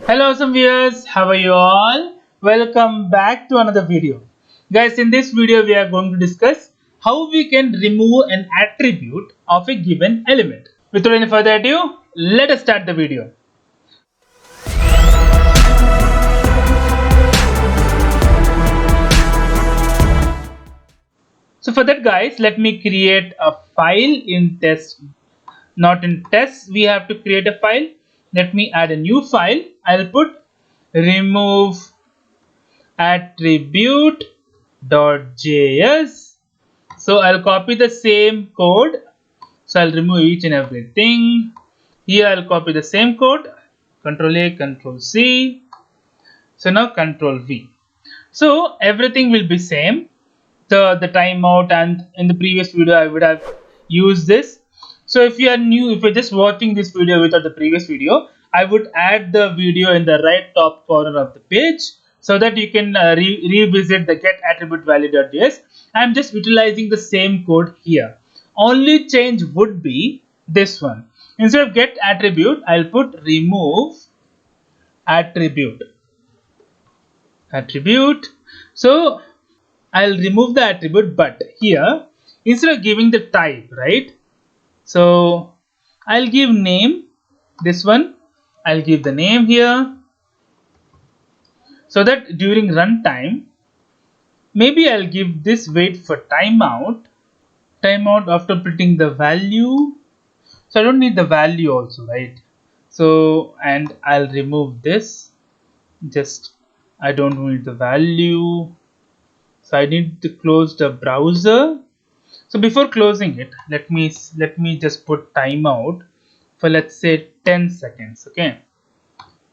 Hello awesome viewers, how are you all? Welcome back to another video. Guys, in this video we are going to discuss how we can remove an attribute of a given element. Without any further ado, let us start the video. So for that guys, let me create a file in test. Not in test, we have to create a file. Let me add a new file. I'll put removeAttribute.js. So I'll copy the same code. So I'll remove each and everything. Here I'll copy the same code. Control A, Control C. So now Control V. So everything will be same. The timeout, and in the previous video I would have used this. So if you are new, if you're just watching this video without the previous video, I would add the video in the right top corner of the page so that you can revisit the get attribute value.js. I'm just utilizing the same code here. Only change would be this one. Instead of get attribute, I'll put remove attribute. So I'll remove the attribute, but here instead of giving the type, right? So I'll give name, this one, I'll give the name here, so that during runtime, maybe I'll give this wait for timeout after printing the value. So I don't need the value also, right? So, and I'll remove this, I don't need the value. So I need to close the browser. So before closing it, let me just put timeout for, let's say, 10 seconds. Okay,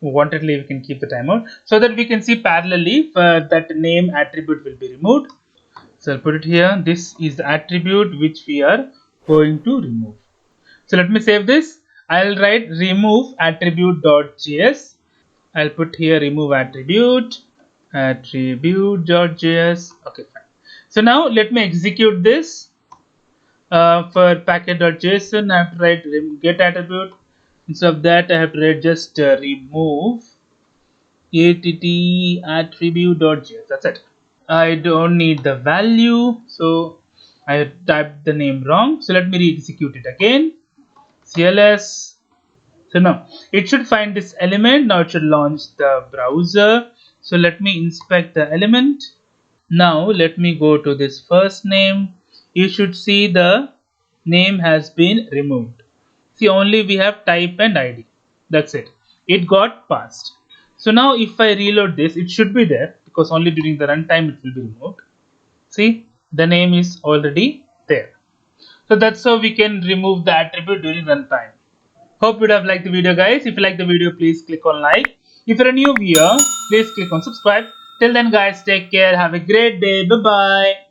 wantedly we can keep the timeout so that we can see parallelly that name attribute will be removed. So I'll put it here. This is the attribute which we are going to remove. So let me save this. I'll write remove attribute.js. I'll put here remove attribute.js. Okay, fine. So now let me execute this. For packet.json, I have to write get attribute. Instead of that, I have to write just remove attribute.js. That's it. I don't need the value, so I typed the name wrong. So let me re-execute it again. CLS. So now it should find this element. Now it should launch the browser. So let me inspect the element. Now let me go to this first name. You should see the name has been removed. See, only we have type and ID. That's it. It got passed. So now if I reload this, it should be there because only during the runtime it will be removed. See, the name is already there. So that's how we can remove the attribute during runtime. Hope you would have liked the video, guys. If you like the video, please click on like. If you're a new viewer, please click on subscribe. Till then, guys, take care. Have a great day. Bye bye.